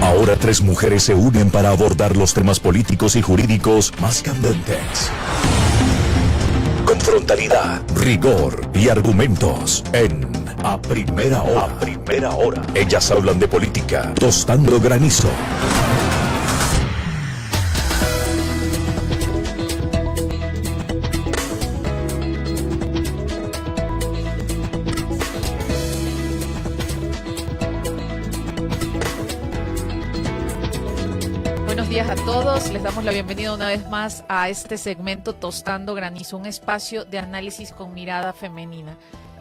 Ahora 3 mujeres se unen para abordar los temas políticos y jurídicos más candentes. Con frontalidad, rigor y argumentos en A Primera Hora. Ellas hablan de política, tostando granizo. Buenos días a todos, les damos la bienvenida una vez más a este segmento Tostando Granizo, un espacio de análisis con mirada femenina.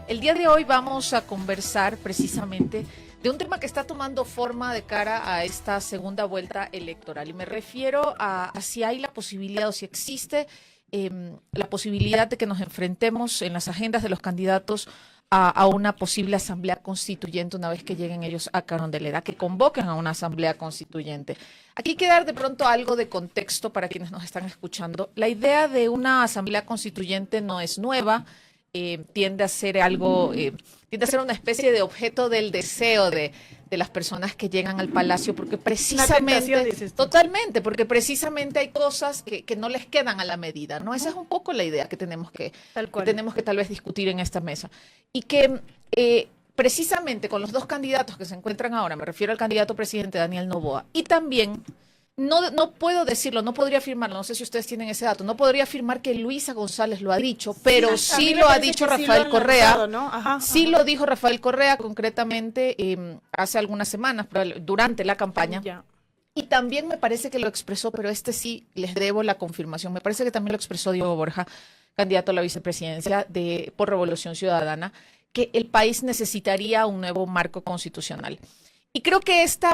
El día de hoy vamos a conversar precisamente de un tema que está tomando forma de cara a esta segunda vuelta electoral, y me refiero a si hay la posibilidad o si existe la posibilidad de que nos enfrentemos en las agendas de los candidatos a una posible asamblea constituyente una vez que lleguen ellos a Carondelet, que convoquen a una asamblea constituyente. Aquí hay que dar de pronto algo de contexto para quienes nos están escuchando. La idea de una asamblea constituyente no es nueva, tiende a ser una especie de objeto del deseo de las personas que llegan al palacio, porque precisamente, totalmente, porque precisamente hay cosas que no les quedan a la medida, ¿no? Esa es un poco la idea que tenemos que tal vez discutir en esta mesa. Y que precisamente con los dos candidatos que se encuentran ahora, me refiero al candidato presidente Daniel Noboa, y también, no puedo decirlo, no podría afirmarlo, no sé si ustedes tienen ese dato, no podría afirmar que Luisa González lo ha dicho, pero sí lo ha dicho Rafael Correa, ¿no? Sí lo dijo Rafael Correa concretamente hace algunas semanas, durante la campaña. Ya. Y también me parece que lo expresó, pero sí les debo la confirmación, me parece que también lo expresó Diego Borja, candidato a la vicepresidencia por Revolución Ciudadana, que el país necesitaría un nuevo marco constitucional. Y creo que este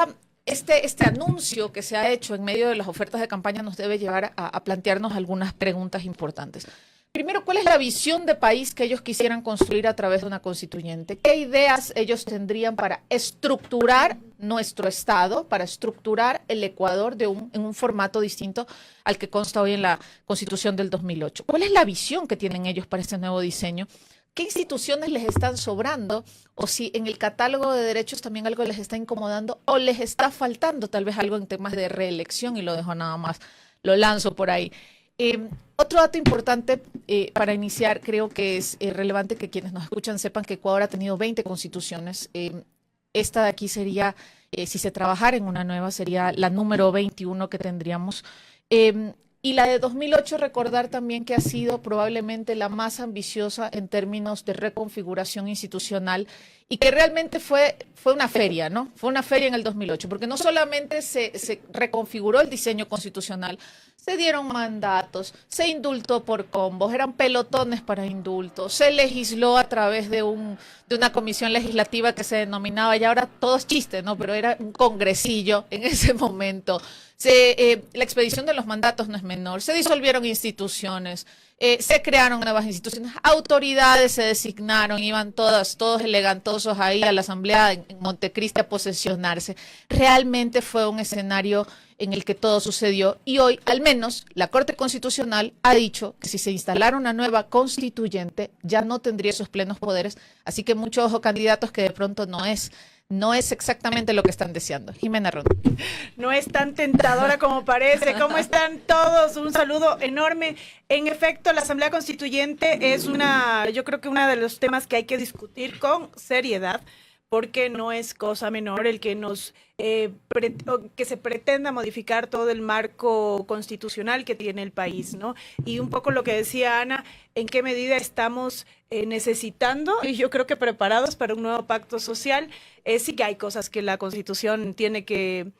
anuncio que se ha hecho en medio de las ofertas de campaña nos debe llevar a plantearnos algunas preguntas importantes. Primero, ¿cuál es la visión de país que ellos quisieran construir a través de una constituyente? ¿Qué ideas ellos tendrían para estructurar nuestro Estado, para estructurar el Ecuador en un formato distinto al que consta hoy en la Constitución del 2008? ¿Cuál es la visión que tienen ellos para este nuevo diseño? ¿Qué instituciones les están sobrando? O si en el catálogo de derechos también algo les está incomodando o les está faltando tal vez algo en temas de reelección, y lo dejo nada más, lo lanzo por ahí. Otro dato importante para iniciar, creo que es relevante que quienes nos escuchan sepan que Ecuador ha tenido 20 constituciones. Esta de aquí sería, si se trabajara en una nueva, sería la número 21 que tendríamos. Y la de 2008, recordar también que ha sido probablemente la más ambiciosa en términos de reconfiguración institucional, y que realmente fue una feria, ¿no? Fue una feria en el 2008, porque no solamente se reconfiguró el diseño constitucional, se dieron mandatos, se indultó por combos, eran pelotones para indultos, se legisló a través de una comisión legislativa que se denominaba, y ahora todo es chiste, ¿no? Pero era un congresillo en ese momento. La expedición de los mandatos no es menor, se disolvieron instituciones, se crearon nuevas instituciones, autoridades se designaron, iban todos elegantosos ahí a la asamblea en Montecristi a posesionarse. Realmente fue un escenario en el que todo sucedió, y hoy al menos la Corte Constitucional ha dicho que si se instalara una nueva constituyente ya no tendría esos plenos poderes, así que mucho ojo, candidatos, que de pronto no es exactamente lo que están deseando. Jimena Ron. No es tan tentadora como parece. ¿Cómo están todos? Un saludo enorme. En efecto, la Asamblea Constituyente es yo creo que uno de los temas que hay que discutir con seriedad, porque no es cosa menor el que que se pretenda modificar todo el marco constitucional que tiene el país, ¿no? Y un poco lo que decía Ana, en qué medida estamos necesitando, y yo creo que preparados para un nuevo pacto social. Sí que hay cosas que la Constitución tiene que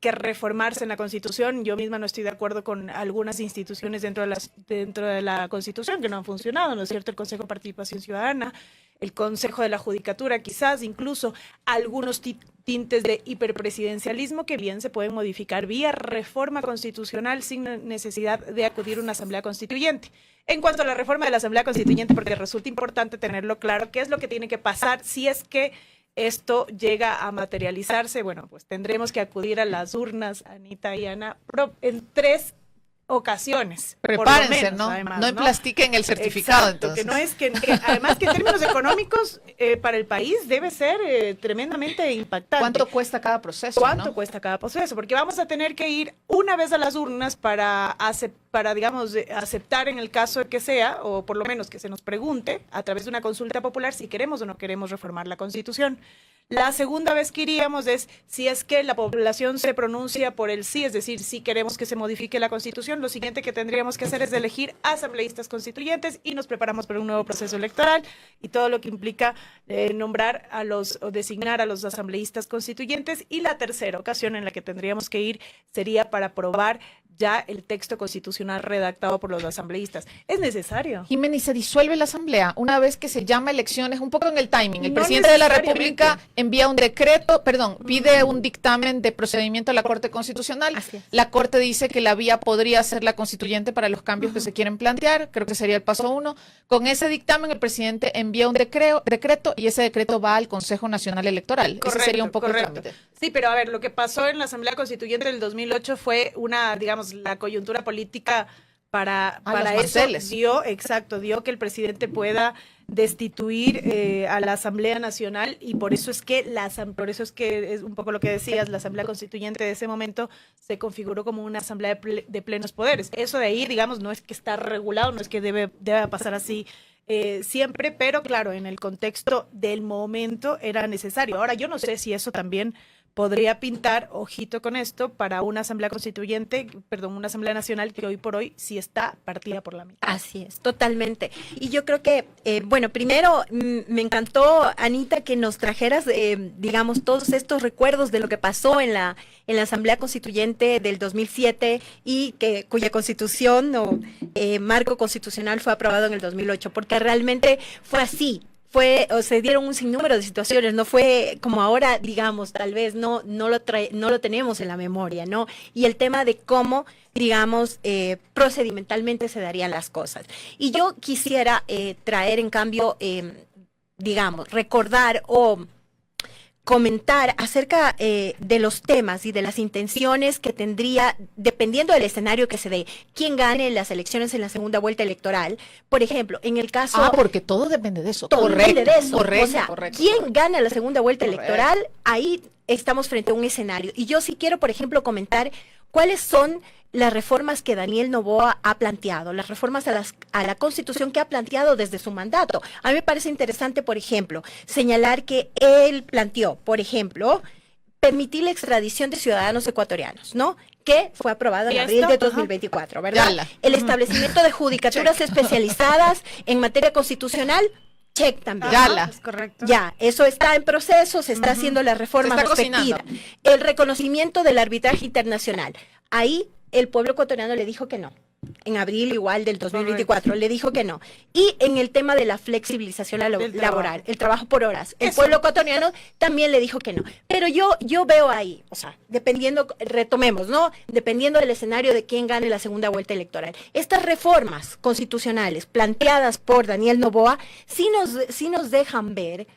reformarse en la Constitución. Yo misma no estoy de acuerdo con algunas instituciones dentro de la Constitución que no han funcionado, ¿no es cierto? El Consejo de Participación Ciudadana, el Consejo de la Judicatura, quizás incluso algunos tintes de hiperpresidencialismo que bien se pueden modificar vía reforma constitucional sin necesidad de acudir a una asamblea constituyente. En cuanto a la reforma de la asamblea constituyente, porque resulta importante tenerlo claro, qué es lo que tiene que pasar si es que esto llega a materializarse. Bueno, pues tendremos que acudir a las urnas, Anita y Ana, en tres ocasiones. Prepárense, por lo menos, ¿no? Además, No emplastiquen el certificado, Exacto, entonces. que no es además que en términos económicos para el país debe ser tremendamente impactante. ¿Cuánto cuesta cada proceso? ¿Cuánto ¿no? cuesta cada proceso? Porque vamos a tener que ir una vez a las urnas para digamos, aceptar en el caso de que sea, o por lo menos que se nos pregunte a través de una consulta popular si queremos o no queremos reformar la Constitución. La segunda vez que iríamos es si es que la población se pronuncia por el sí, es decir, si queremos que se modifique la Constitución, lo siguiente que tendríamos que hacer es elegir asambleístas constituyentes y nos preparamos para un nuevo proceso electoral y todo lo que implica nombrar o designar a los asambleístas constituyentes. Y la tercera ocasión en la que tendríamos que ir sería para aprobar ya el texto constitucional redactado por los asambleístas. ¿Es necesario? Jiménez, se disuelve la asamblea una vez que se llama elecciones, un poco en el timing. El No presidente de la necesariamente. República envía un decreto, pide un dictamen de procedimiento a la Corte Constitucional. Así es. La Corte dice que la vía podría ser la constituyente para los cambios que se quieren plantear. Creo que sería el paso 1. Con ese dictamen, el presidente envía un decreto y ese decreto va al Consejo Nacional Electoral. Ese sería un poco el correcto. trámite. Sí, pero a ver, lo que pasó en la Asamblea Constituyente del 2008 fue digamos, la coyuntura política para los eso manceles. dio que el presidente pueda destituir a la Asamblea Nacional y por eso es que es un poco lo que decías, la Asamblea Constituyente de ese momento se configuró como una asamblea de plenos poderes. Eso de ahí, digamos, no es que está regulado, no es que debe pasar así siempre, pero claro, en el contexto del momento era necesario. Ahora, yo no sé si eso también podría pintar, ojito con esto, para una asamblea una asamblea nacional que hoy por hoy sí está partida por la mitad. Así es, totalmente. Y yo creo que, primero me encantó, Anita, que nos trajeras, digamos, todos estos recuerdos de lo que pasó en la Asamblea Constituyente del 2007 y cuya constitución o marco constitucional fue aprobado en el 2008, porque realmente fue así. Se dieron un sinnúmero de situaciones, no fue como ahora, digamos, tal vez no lo tenemos en la memoria, ¿no? Y el tema de cómo, digamos, procedimentalmente se darían las cosas. Y yo quisiera traer, en cambio, digamos, recordar o comentar acerca de los temas y de las intenciones que tendría, dependiendo del escenario que se dé, quién gane las elecciones en la segunda vuelta electoral. Por ejemplo, en el caso... Porque todo depende de eso. Todo depende de eso. Correcto, o sea, correcto. quién gana la segunda vuelta Correcto. electoral, ahí estamos frente a un escenario. Y yo sí quiero, por ejemplo, comentar cuáles son las reformas que Daniel Noboa ha planteado, las reformas a la Constitución que ha planteado desde su mandato. A mí me parece interesante, por ejemplo, señalar que él planteó, por ejemplo, permitir la extradición de ciudadanos ecuatorianos, ¿no? Que fue aprobado en ¿Y abril esto? de 2024, ¿verdad? Yala. El establecimiento de judicaturas especializadas en materia constitucional, check también. Yala. Es correcto. Ya, eso está en proceso, se está haciendo la reforma Se está respectiva. cocinando. El reconocimiento del arbitraje internacional. Ahí el pueblo ecuatoriano le dijo que no. En abril igual del 2024 le dijo que no. Y en el tema de la flexibilización Del laboral, trabajo. el trabajo por horas, el Eso. pueblo ecuatoriano también le dijo que no. Pero yo veo ahí, o sea, retomemos, ¿no? Dependiendo del escenario de quién gane la segunda vuelta electoral. Estas reformas constitucionales planteadas por Daniel Noboa sí nos dejan ver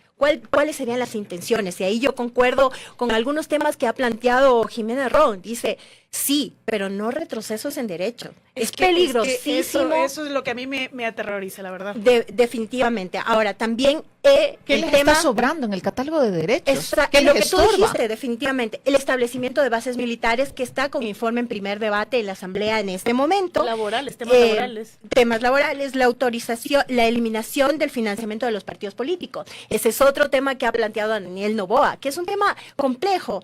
cuáles serían las intenciones. Y ahí yo concuerdo con algunos temas que ha planteado Jimena Ron. Dice, sí, pero no retrocesos en derechos. Es peligrosísimo. Eso es lo que a mí me aterroriza, la verdad. Definitivamente. Ahora, también ¿Qué el les tema... está sobrando en el catálogo de derechos? Exacto, ¿Qué lo les que tú estorba? dijiste, definitivamente. El establecimiento de bases militares que está con informe en primer debate en la Asamblea en este momento. Laborales, temas laborales. Temas laborales, la autorización, la eliminación del financiamiento de los partidos políticos. Ese es otro tema que ha planteado Daniel Noboa, que es un tema complejo,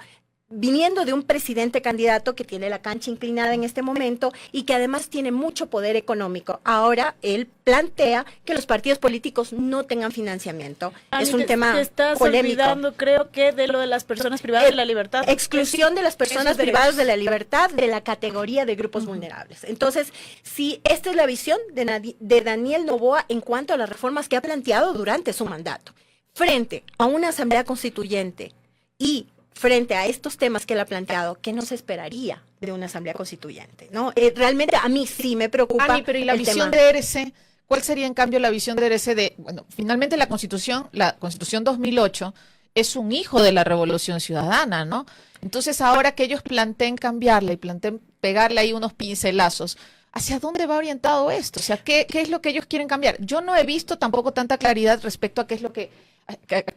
viniendo de un presidente candidato que tiene la cancha inclinada en este momento y que además tiene mucho poder económico. Ahora él plantea que los partidos políticos no tengan financiamiento. Es un tema Te estás polémico. olvidando, creo que, de lo de las personas privadas de la libertad. Exclusión de las personas Esos derechos. privadas de la libertad de la categoría de grupos vulnerables. Entonces, si esta es la visión de Daniel Noboa en cuanto a las reformas que ha planteado durante su mandato, frente a una asamblea constituyente y frente a estos temas que él ha planteado, ¿qué nos esperaría de una asamblea constituyente? ¿No? Realmente a mí sí me preocupa. Ani, pero ¿y la el visión tema. de ERC? ¿Cuál sería en cambio la visión de ERC de, bueno, finalmente la Constitución 2008 es un hijo de la Revolución Ciudadana, ¿no? Entonces ahora que ellos planteen cambiarla y planteen pegarle ahí unos pincelazos, ¿hacia dónde va orientado esto? O sea, ¿qué es lo que ellos quieren cambiar? Yo no he visto tampoco tanta claridad respecto a qué es lo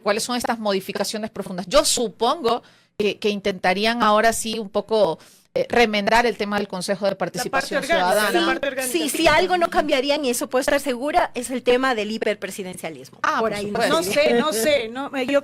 cuáles son estas modificaciones profundas. Yo supongo que intentarían ahora sí un poco remendar el tema del Consejo de Participación Ciudadana. Sí, si algo no cambiaría, y eso puedo estar segura, es el tema del hiperpresidencialismo. Por ahí no sé,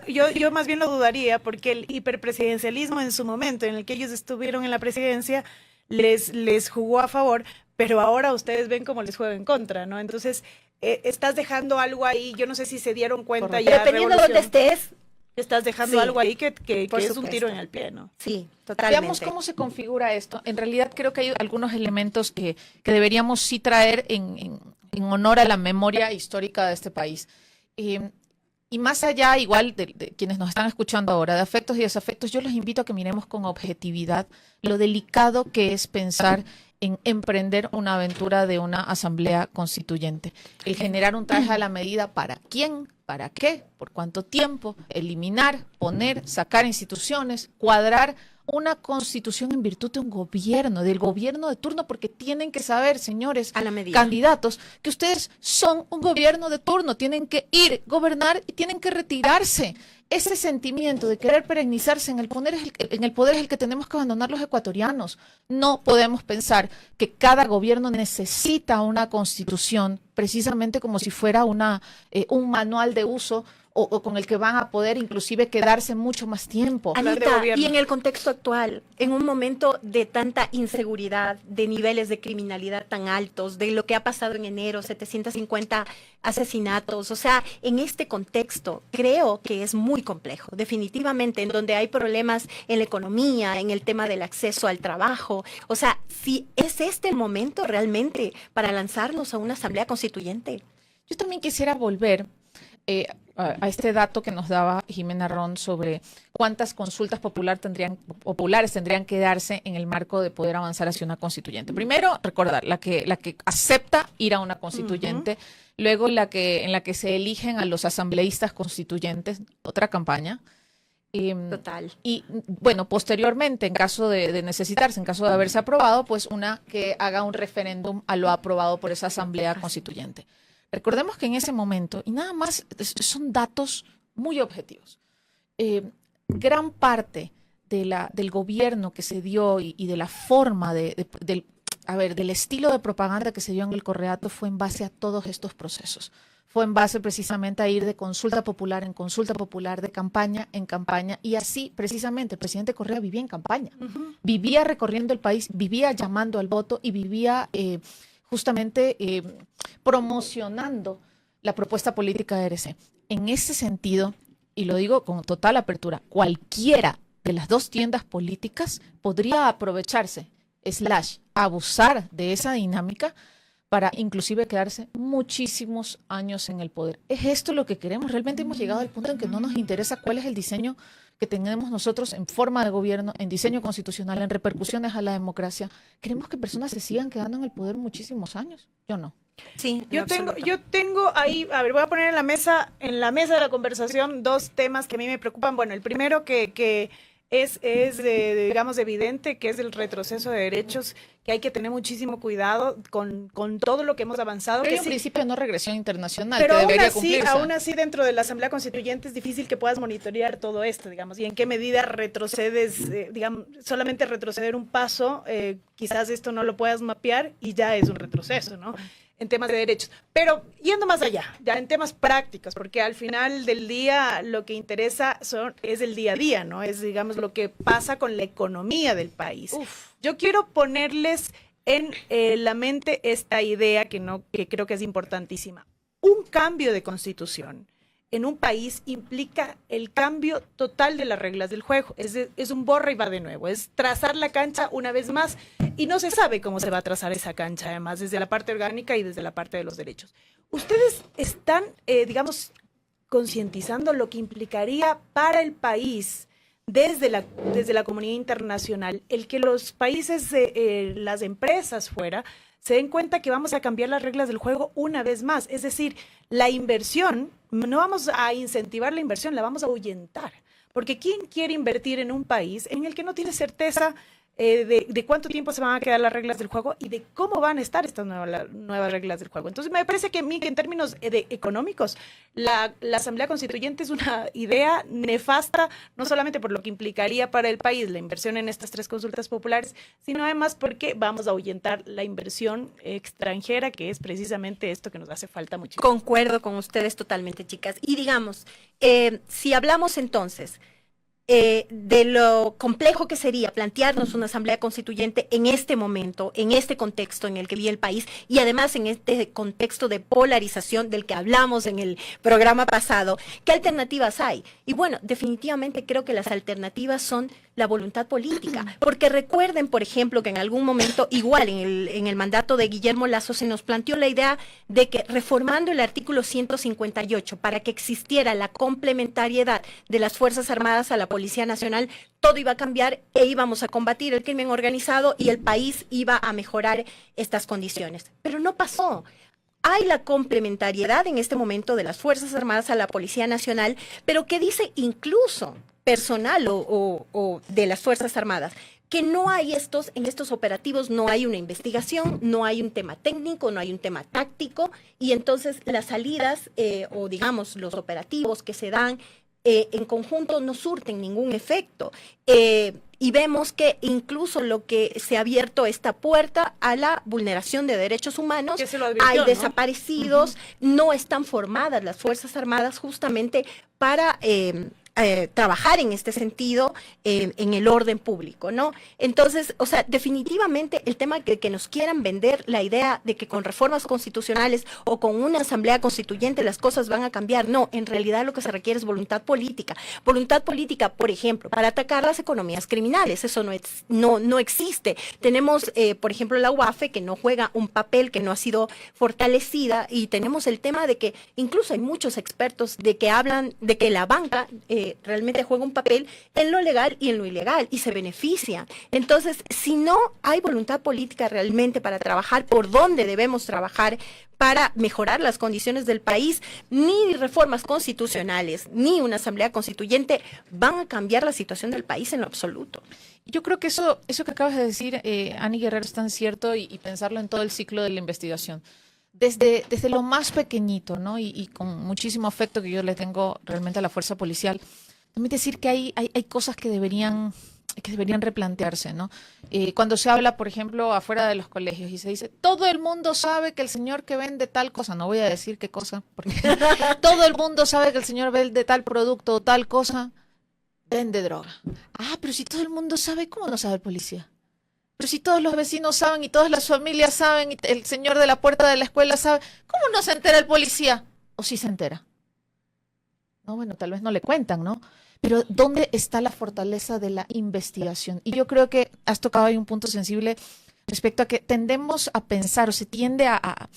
yo más bien lo dudaría, porque el hiperpresidencialismo en su momento, en el que ellos estuvieron en la presidencia, les jugó a favor, pero ahora ustedes ven cómo les juega en contra, ¿no? Entonces, estás dejando algo ahí, yo no sé si se dieron cuenta ya. Dependiendo de dónde estés, estás dejando algo ahí que es un tiro en el pie, ¿no? Sí, totalmente. Veamos cómo se configura esto. En realidad creo que hay algunos elementos que deberíamos sí traer en honor a la memoria histórica de este país. Y más allá, igual, de quienes nos están escuchando ahora, de afectos y desafectos, yo los invito a que miremos con objetividad lo delicado que es pensar en emprender una aventura de una asamblea constituyente. El generar un traje a la medida, ¿para quién? ¿Para qué? ¿Por cuánto tiempo? Eliminar, poner, sacar instituciones, cuadrar una constitución en virtud de un gobierno, del gobierno de turno, porque tienen que saber, señores candidatos, que ustedes son un gobierno de turno, tienen que ir, gobernar y tienen que retirarse. Ese sentimiento de querer perennizarse en el poder es el que tenemos que abandonar los ecuatorianos. No podemos pensar que cada gobierno necesita una constitución precisamente como si fuera un manual de uso o con el que van a poder inclusive quedarse mucho más tiempo. Anita, y en el contexto actual, en un momento de tanta inseguridad, de niveles de criminalidad tan altos, de lo que ha pasado en enero, 750 asesinatos, o sea, en este contexto creo que es muy complejo, definitivamente, en donde hay problemas en la economía, en el tema del acceso al trabajo, o sea, si es este el momento realmente para lanzarnos a una asamblea constituyente. Yo también quisiera volver a este dato que nos daba Jimena Ron sobre cuántas consultas populares tendrían que darse en el marco de poder avanzar hacia una constituyente. Primero, recordar, la que acepta ir a una constituyente, luego en la que se eligen a los asambleístas constituyentes, otra campaña. Total. Y bueno, posteriormente, en caso de necesitarse, en caso de haberse aprobado, pues una que haga un referéndum a lo aprobado por esa asamblea constituyente. Recordemos que en ese momento, y nada más son datos muy objetivos, gran parte del gobierno que se dio y de la forma del estilo de propaganda que se dio en el Correato fue en base a todos estos procesos. Fue en base precisamente a ir de consulta popular en consulta popular, de campaña en campaña, y así precisamente el presidente Correa vivía en campaña, vivía recorriendo el país, vivía llamando al voto y vivía justamente promocionando la propuesta política de ERC. En ese sentido, y lo digo con total apertura, cualquiera de las dos tiendas políticas podría aprovecharse, abusar de esa dinámica para inclusive quedarse muchísimos años en el poder. ¿Es esto lo que queremos? Realmente hemos llegado al punto en que no nos interesa cuál es el diseño que tenemos nosotros en forma de gobierno, en diseño constitucional, en repercusiones a la democracia. Queremos que personas se sigan quedando en el poder muchísimos años. Yo no. Sí, yo tengo ahí, a ver, voy a poner en la mesa de la conversación dos temas que a mí me preocupan. Bueno, el primero que es digamos, evidente, que es el retroceso de derechos, que hay que tener muchísimo cuidado con todo lo que hemos avanzado. Pero que hay un principio de no regresión internacional pero que debería cumplirse. Aún así, dentro de la Asamblea Constituyente es difícil que puedas monitorear todo esto, digamos, y en qué medida retrocedes, digamos, solamente retroceder un paso, quizás esto no lo puedas mapear y ya es un retroceso, ¿no? En temas de derechos, pero yendo más allá, ya en temas prácticos, porque al final del día lo que interesa es el día a día, ¿no? Es, digamos, lo que pasa con la economía del país. Yo quiero ponerles en la mente esta idea que creo que es importantísima. Un cambio de constitución en un país implica el cambio total de las reglas del juego. Es un borra y va de nuevo, es trazar la cancha una vez más, y no se sabe cómo se va a trazar esa cancha, además, desde la parte orgánica y desde la parte de los derechos. ¿Ustedes están, digamos, concientizando lo que implicaría para el país desde la comunidad internacional el que los países, las empresas fuera, se den cuenta que vamos a cambiar las reglas del juego una vez más? Es decir, la inversión, no vamos a incentivar la inversión, la vamos a ahuyentar. Porque ¿quién quiere invertir en un país en el que no tiene certeza de cuánto tiempo se van a quedar las reglas del juego y de cómo van a estar estas nuevas reglas del juego. Entonces me parece que en términos económicos la Asamblea Constituyente es una idea nefasta, no solamente por lo que implicaría para el país la inversión en estas 3 consultas populares, sino además porque vamos a ahuyentar la inversión extranjera, que es precisamente esto que nos hace falta muchísimo. Concuerdo con ustedes totalmente, chicas. Y digamos, si hablamos entonces de lo complejo que sería plantearnos una asamblea constituyente en este momento, en este contexto en el que vive el país y además en este contexto de polarización del que hablamos en el programa pasado, ¿qué alternativas hay? Y bueno, definitivamente creo que las alternativas son la voluntad política, porque recuerden, por ejemplo, que en algún momento, igual en el mandato de Guillermo Lasso, se nos planteó la idea de que reformando el artículo 158 para que existiera la complementariedad de las Fuerzas Armadas a la Policía Nacional, todo iba a cambiar e íbamos a combatir el crimen organizado y el país iba a mejorar estas condiciones. Pero no pasó. Hay la complementariedad en este momento de las Fuerzas Armadas a la Policía Nacional, pero que dice incluso personal o de las Fuerzas Armadas, que no hay en estos operativos no hay una investigación, no hay un tema técnico, no hay un tema táctico, y entonces las salidas o digamos los operativos que se dan en conjunto no surten ningún efecto. Y vemos que incluso lo que se ha abierto esta puerta a la vulneración de derechos humanos, hay desaparecidos, no están formadas las Fuerzas Armadas justamente para trabajar en este sentido en el orden público, ¿no? Entonces, o sea, definitivamente el tema que nos quieran vender la idea de que con reformas constitucionales o con una asamblea constituyente las cosas van a cambiar, no, en realidad lo que se requiere es voluntad política. Voluntad política, por ejemplo, para atacar las economías criminales, eso no existe. Tenemos, por ejemplo, la UAFE que no juega un papel, que no ha sido fortalecida, y tenemos el tema de que incluso hay muchos expertos de que hablan de que la banca realmente juega un papel en lo legal y en lo ilegal y se beneficia. Entonces, si no hay voluntad política realmente para trabajar por donde debemos trabajar para mejorar las condiciones del país, ni reformas constitucionales, ni una asamblea constituyente van a cambiar la situación del país en lo absoluto. Yo creo que eso que acabas de decir, Ani Guerrero, es tan cierto y pensarlo en todo el ciclo de la investigación. Desde lo más pequeñito, ¿no? Y con muchísimo afecto que yo le tengo realmente a la fuerza policial, también decir que hay cosas que deberían replantearse, ¿no? Cuando se habla, por ejemplo, afuera de los colegios y se dice, todo el mundo sabe que el señor que vende tal cosa, no voy a decir qué cosa, porque todo el mundo sabe que el señor vende tal producto o tal cosa, vende droga. Ah, pero si todo el mundo sabe, ¿cómo no sabe el policía? Pero si todos los vecinos saben y todas las familias saben y el señor de la puerta de la escuela sabe, ¿cómo no se entera el policía? ¿O sí se entera? No, bueno, tal vez no le cuentan, ¿no? Pero ¿dónde está la fortaleza de la investigación? Y yo creo que has tocado ahí un punto sensible respecto a que tendemos a pensar o se tiende a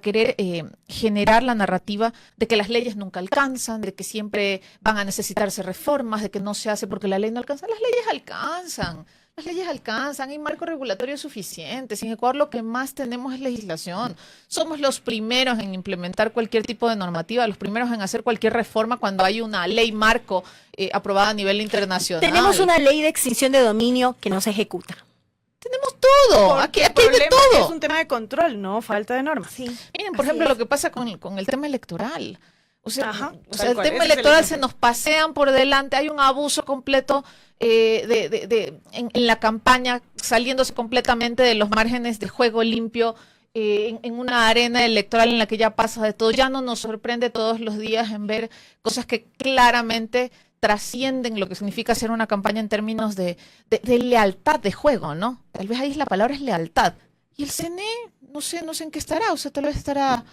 querer generar la narrativa de que las leyes nunca alcanzan, de que siempre van a necesitarse reformas, de que no se hace porque la ley no alcanza. Las leyes alcanzan. Las leyes alcanzan, hay marco regulatorio suficiente. En Ecuador lo que más tenemos es legislación. Somos los primeros en implementar cualquier tipo de normativa, los primeros en hacer cualquier reforma cuando hay una ley marco aprobada a nivel internacional. Tenemos una ley de extinción de dominio que no se ejecuta. Tenemos todo, aquí hay de todo. Es un tema de control, no falta de normas. Sí. Miren, por ejemplo, lo que pasa con el tema electoral. O sea, el tema ese electoral es se nos pasean por delante, hay un abuso completo en la campaña, saliéndose completamente de los márgenes de juego limpio, en una arena electoral en la que ya pasa de todo. Ya no nos sorprende todos los días en ver cosas que claramente trascienden lo que significa hacer una campaña en términos de lealtad de juego, ¿no? Tal vez ahí la palabra es lealtad. Y el CNE, no sé en qué estará, o sea, tal vez estará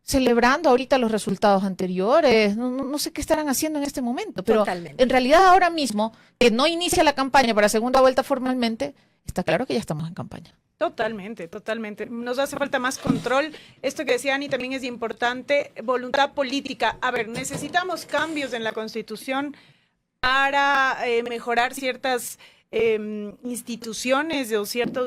celebrando ahorita los resultados anteriores, no sé qué estarán haciendo en este momento, pero Totalmente. En realidad ahora mismo, que no inicia la campaña para segunda vuelta formalmente, está claro que ya estamos en campaña. Totalmente, totalmente. Nos hace falta más control. Esto que decía Ani también es importante, voluntad política. A ver, necesitamos cambios en la Constitución para mejorar ciertas instituciones o ciertas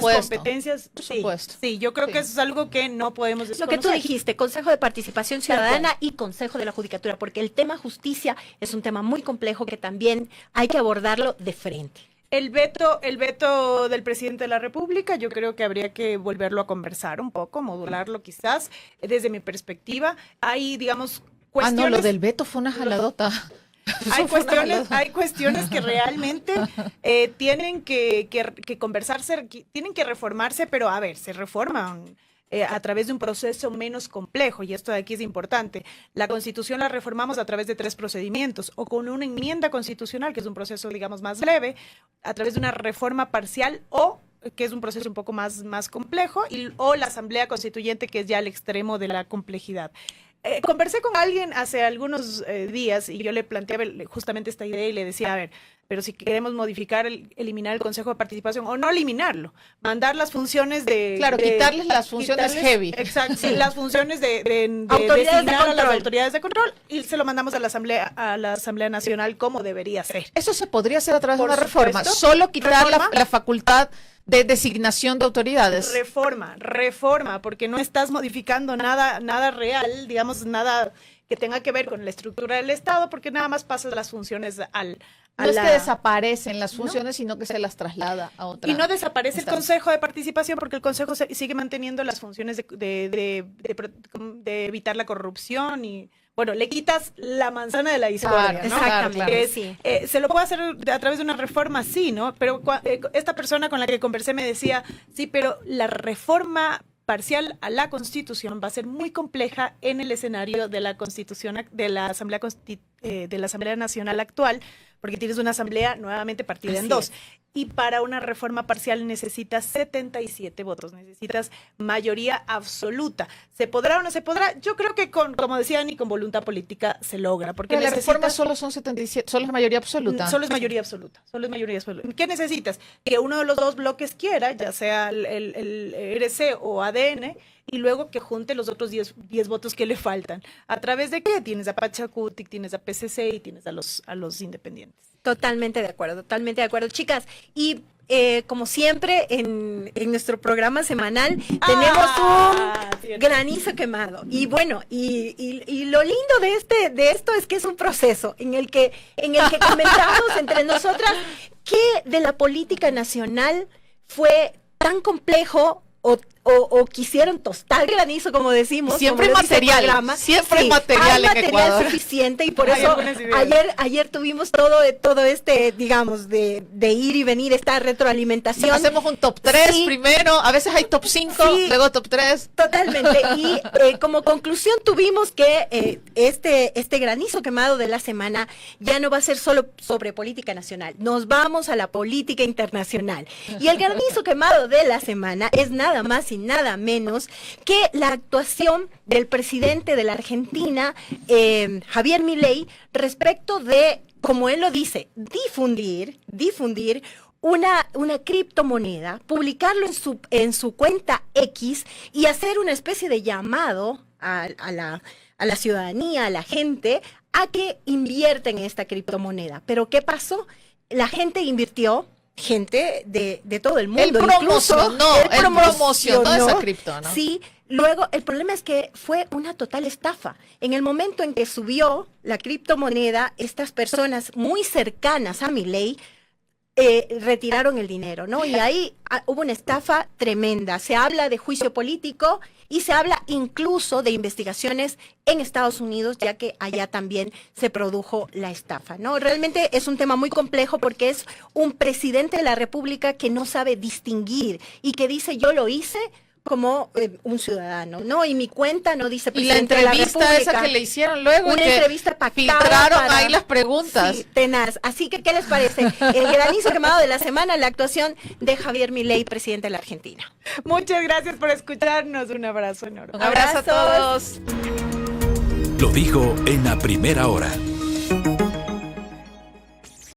competencias. Por supuesto. Sí, yo creo que eso es algo que no podemos Lo desconocer. que tú dijiste, Consejo de Participación Ciudadana y Consejo de la Judicatura, porque el tema justicia es un tema muy complejo que también hay que abordarlo de frente. El veto del presidente de la República, yo creo que habría que volverlo a conversar un poco, modularlo quizás, desde mi perspectiva. Hay, digamos, cuestiones... lo del veto fue una jaladota. Hay cuestiones que realmente tienen que conversarse, tienen que reformarse, pero a ver, se reforman a través de un proceso menos complejo, y esto de aquí es importante. La Constitución la reformamos a través de 3 procedimientos, o con una enmienda constitucional, que es un proceso, digamos, más leve, a través de una reforma parcial, o que es un proceso un poco más complejo, o la Asamblea Constituyente, que es ya el extremo de la complejidad. Conversé con alguien hace algunos días y yo le planteaba justamente esta idea y le decía, a ver, pero si queremos modificar, eliminar el Consejo de Participación, o no eliminarlo, mandar las funciones de... Claro, quitarles las funciones heavy. Exacto, sí, las funciones de Autoridades de designar a las control. autoridades de control, y se lo mandamos a la Asamblea Nacional como debería ser. Eso se podría hacer a través de Por una reforma, supuesto. solo quitar ¿Reforma? la facultad de designación de autoridades. Reforma, porque no estás modificando nada real, digamos, nada que tenga que ver con la estructura del Estado, porque nada más pasas las funciones No es que desaparecen las funciones, sino que se las traslada a otra. Y no desaparece el instancia. Consejo de Participación, porque el Consejo sigue manteniendo las funciones de evitar la corrupción y, bueno, le quitas la manzana de la discordia, Claro, ¿no? exactamente, Que es, sí. se lo puede hacer a través de una reforma, sí, ¿no? Pero esta persona con la que conversé me decía, sí, pero la reforma parcial a la Constitución va a ser muy compleja en el escenario de la Constitución, de la Asamblea Nacional actual, porque tienes una asamblea nuevamente partida en Así 2. es. Y para una reforma parcial necesitas 77 votos, necesitas mayoría absoluta. ¿Se podrá o no se podrá? Yo creo que, como decía Ani, con voluntad política se logra. Porque Pero la reforma necesitas... solo son 77, solo es mayoría absoluta. Solo es mayoría absoluta. ¿Qué necesitas? Que uno de los dos bloques quiera, ya sea el RC o ADN, y luego que junte los otros 10 votos que le faltan. ¿A través de qué? Tienes a Pachacutic, tienes a PCC y tienes a los independientes. Totalmente de acuerdo, totalmente de acuerdo. Chicas, y como siempre en nuestro programa semanal tenemos un cierto. granizo quemado. Y bueno, y lo lindo de esto es que es un proceso en el que comentamos entre nosotras qué de la política nacional fue tan complejo o quisieron tostar granizo, como decimos. Siempre como hay lo dice el material, programa. siempre hay Sí, material hay en material Ecuador. suficiente y por Hay eso algunas ideas. ayer tuvimos todo este, digamos, de ir y venir, esta retroalimentación. Hacemos un top 3 Sí. primero, a veces hay top 5, Sí. luego top 3. Totalmente. Y como conclusión tuvimos que este granizo quemado de la semana ya no va a ser solo sobre política nacional. Nos vamos a la política internacional. Y el granizo quemado de la semana es nada más y nada menos que la actuación del presidente de la Argentina, Javier Milei, respecto de, como él lo dice, difundir una criptomoneda, publicarlo en su cuenta X y hacer una especie de llamado a la ciudadanía, a la gente, a que invierta en esta criptomoneda. Pero ¿qué pasó? La gente invirtió, gente de todo el mundo. Él promocionó esa cripto, ¿no? Sí. Luego, el problema es que fue una total estafa. En el momento en que subió la criptomoneda, estas personas muy cercanas a Milei retiraron el dinero, ¿no? Y ahí hubo una estafa tremenda. Se habla de juicio político y se habla incluso de investigaciones en Estados Unidos, ya que allá también se produjo la estafa, ¿no? Realmente es un tema muy complejo porque es un presidente de la República que no sabe distinguir y que dice yo lo hice como un ciudadano, ¿no? Y mi cuenta no dice Y la presidente de la entrevista República. esa que le hicieron luego, Una que entrevista pactada filtraron para- ahí las preguntas. Sí, tenaz. Así que, ¿qué les parece? El granizo quemado de la semana, la actuación de Javier Milei, presidente de la Argentina. Muchas gracias por escucharnos. Un abrazo enorme. Un abrazo a Abrazos. todos. Lo dijo en la primera hora.